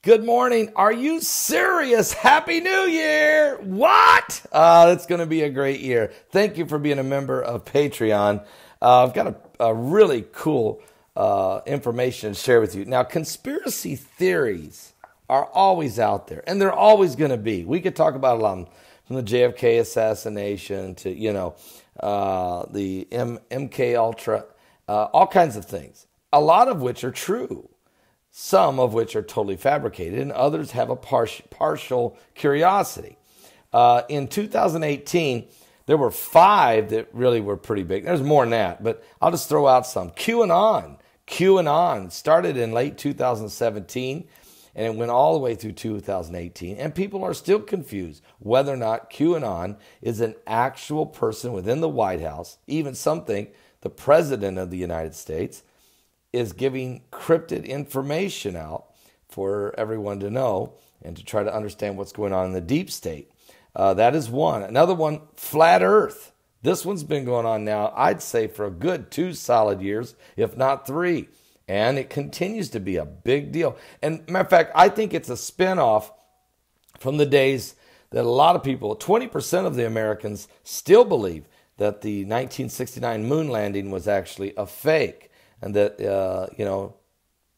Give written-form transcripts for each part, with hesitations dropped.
Good morning. Are you serious? Happy New Year. What? It's going to be a great year. Thank you for being a member of Patreon. I've got a really cool information to share with you. Now, conspiracy theories are always out there, and they're always going to be. We could talk about a lot from the JFK assassination to, the MK Ultra, all kinds of things, a lot of which are true. Some of which are totally fabricated, and others have a partial curiosity. In 2018, there were 5 that really were pretty big. There's more than that, but I'll just throw out some. QAnon started in late 2017, and it went all the way through 2018, and people are still confused whether or not QAnon is an actual person within the White House. Even some think the President of the United States is giving cryptid information out for everyone to know and to try to understand what's going on in the deep state. That is one. Another one, flat earth. This one's been going on now, I'd say, for a good 2 solid years, if not 3. And it continues to be a big deal. And matter of fact, I think it's a spinoff from the days that a lot of people, 20% of the Americans, still believe that the 1969 moon landing was actually a fake. And that,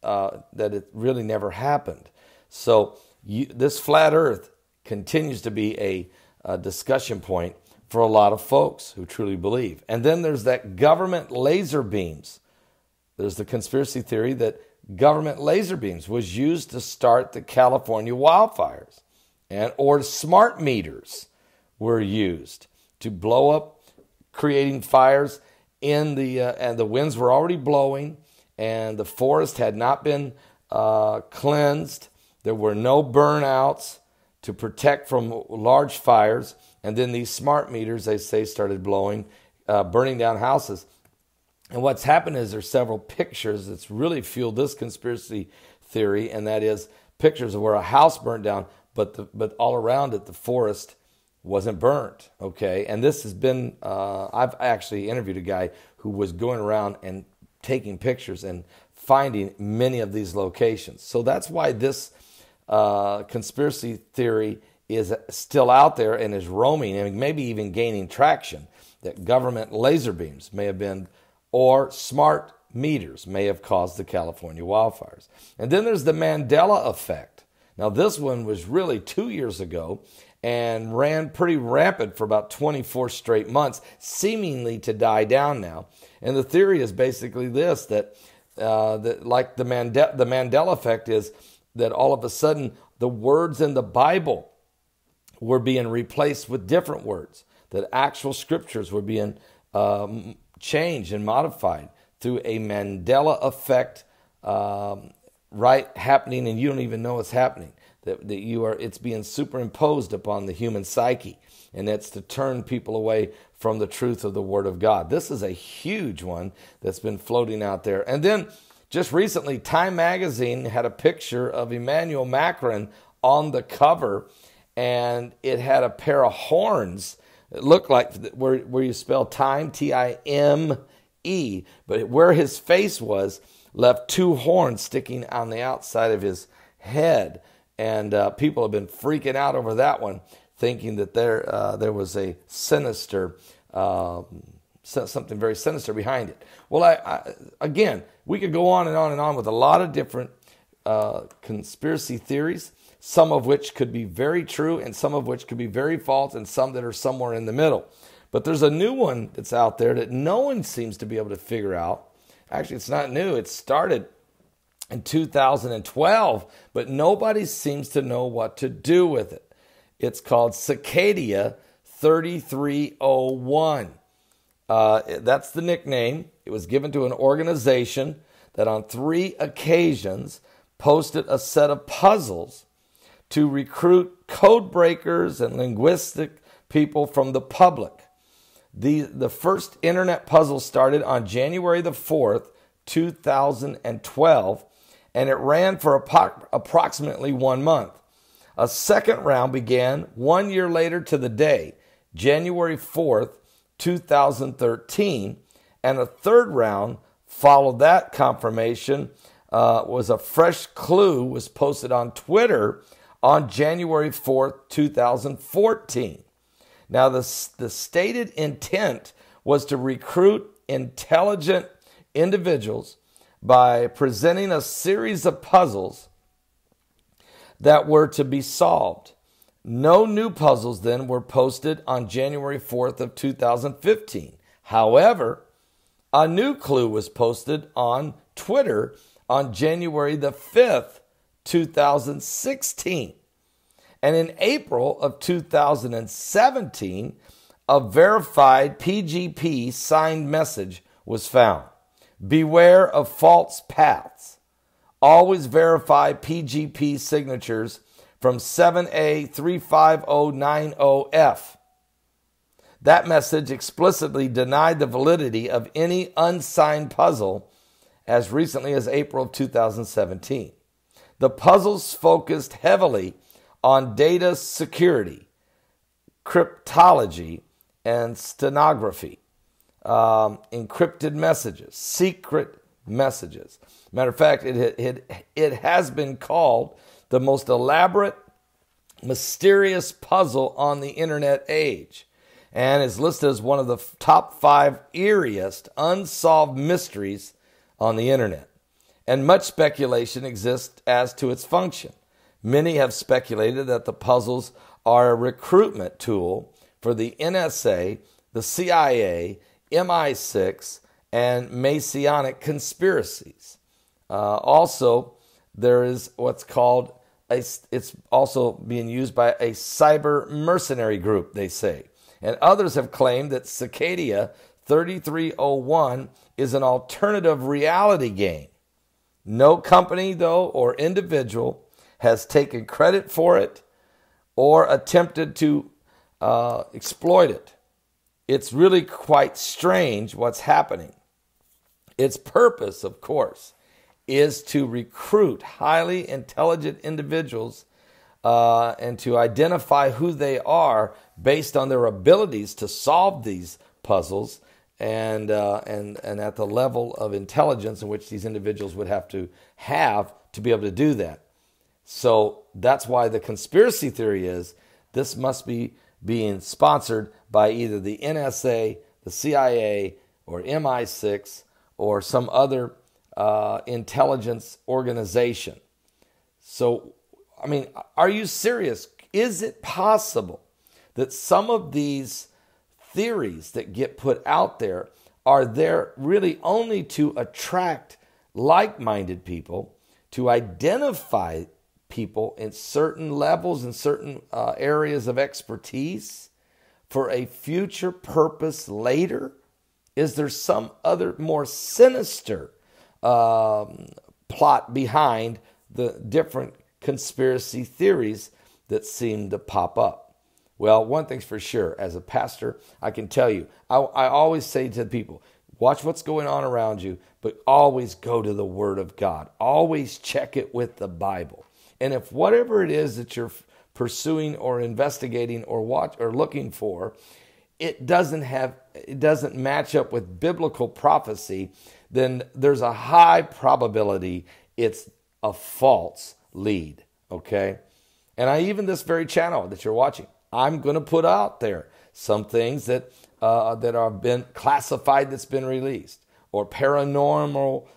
that it really never happened. So this flat earth continues to be a discussion point for a lot of folks who truly believe. And then there's that government laser beams. There's the conspiracy theory that government laser beams was used to start the California wildfires. Or smart meters were used to blow up, creating fires and the winds were already blowing, and the forest had not been cleansed. There were no burnouts to protect from large fires, and then these smart meters, they say, started blowing, burning down houses. And what's happened is there's several pictures that's really fueled this conspiracy theory, and that is pictures of where a house burned down, but all around it the forest wasn't burnt, okay? And this has been, I've actually interviewed a guy who was going around and taking pictures and finding many of these locations. So that's why this conspiracy theory is still out there and is roaming and maybe even gaining traction, that government laser beams may have been, or smart meters may have caused the California wildfires. And then there's the Mandela effect. Now this one was really 2 years ago, and ran pretty rampant for about 24 straight months, seemingly to die down now. And the theory is basically this, that like the Mandela effect is that all of a sudden the words in the Bible were being replaced with different words, that actual scriptures were being changed and modified through a Mandela effect happening, and you don't even know it's happening. It's being superimposed upon the human psyche, and it's to turn people away from the truth of the Word of God. This is a huge one that's been floating out there. And then just recently, Time Magazine had a picture of Emmanuel Macron on the cover, and it had a pair of horns. It looked like where you spell time, Time, but where his face was, left 2 horns sticking on the outside of his head. And people have been freaking out over that one, thinking that there was a sinister, something very sinister behind it. Well, again, we could go on and on and on with a lot of different conspiracy theories, some of which could be very true and some of which could be very false, and some that are somewhere in the middle. But there's a new one that's out there that no one seems to be able to figure out. Actually, it's not new. It started in 2012, but nobody seems to know what to do with it. It's called Cicada 3301. That's the nickname. It was given to an organization that on 3 occasions posted a set of puzzles to recruit code breakers and linguistic people from the public. The first internet puzzle started on January the 4th, 2012, and it ran for approximately 1 month. A second round began 1 year later to the day, January 4th, 2013, and a third round followed that confirmation was a fresh clue was posted on Twitter on January 4th, 2014. Now, the stated intent was to recruit intelligent individuals by presenting a series of puzzles that were to be solved. No new puzzles then were posted on January 4th of 2015. However, a new clue was posted on Twitter on January the 5th, 2016. And in April of 2017, a verified PGP signed message was found. Beware of false paths. Always verify PGP signatures from 7A35090F. That message explicitly denied the validity of any unsigned puzzle as recently as April of 2017. The puzzles focused heavily on data security, cryptology, and stenography, encrypted messages, secret messages. Matter of fact, it has been called the most elaborate, mysterious puzzle on the internet age, and is listed as one of the top 5 eeriest unsolved mysteries on the internet. And much speculation exists as to its function. Many have speculated that the puzzles are a recruitment tool for the NSA, the CIA, MI6, and Masonic conspiracies. Also, there is what's called, it's also being used by a cyber mercenary group, they say. And others have claimed that Cicada 3301 is an alternative reality game. No company, though, or individual has taken credit for it or attempted to exploit it. It's really quite strange what's happening. Its purpose, of course, is to recruit highly intelligent individuals and to identify who they are based on their abilities to solve these puzzles and at the level of intelligence in which these individuals would have to be able to do that. So that's why the conspiracy theory is this must be being sponsored by either the NSA, the CIA, or MI6, or some other intelligence organization. So, I mean, are you serious? Is it possible that some of these theories that get put out there are there really only to attract like-minded people, to identify people in certain levels and certain areas of expertise for a future purpose later? Is there some other more sinister plot behind the different conspiracy theories that seem to pop up? Well, one thing's for sure. As a pastor, I can tell you, I always say to people, watch what's going on around you, but always go to the Word of God. Always check it with the Bible. And if whatever it is that you're pursuing or investigating or looking for, it doesn't match up with biblical prophecy, then there's a high probability it's a false lead, okay? And this very channel that you're watching, I'm going to put out there some things that have been classified, that's been released, or paranormal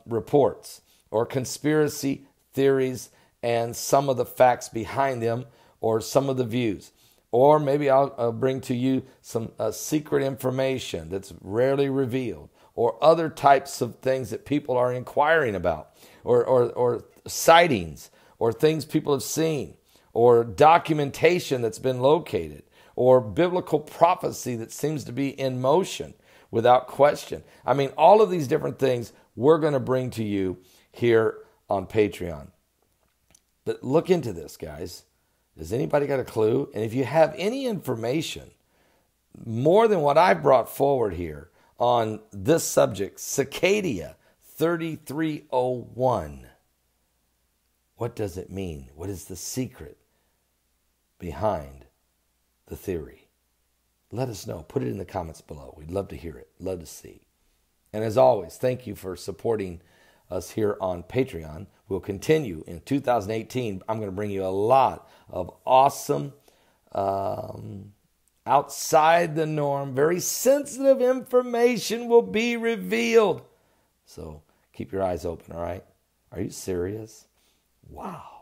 reports, or conspiracy theories, and some of the facts behind them, or some of the views. Or maybe I'll bring to you some secret information that's rarely revealed, or other types of things that people are inquiring about, or sightings, or things people have seen, or documentation that's been located, or biblical prophecy that seems to be in motion without question. I mean, all of these different things we're going to bring to you here on Patreon. But look into this, guys. Does anybody got a clue? And if you have any information more than what I brought forward here on this subject, Cicada 3301, what does it mean? What is the secret behind the theory? Let us know. Put it in the comments below. We'd love to hear it. Love to see. And as always, thank you for supporting us here on Patreon. We'll continue in 2018. I'm going to bring you a lot of awesome, outside the norm, very sensitive information will be revealed. So keep your eyes open, all right? Are you serious? Wow.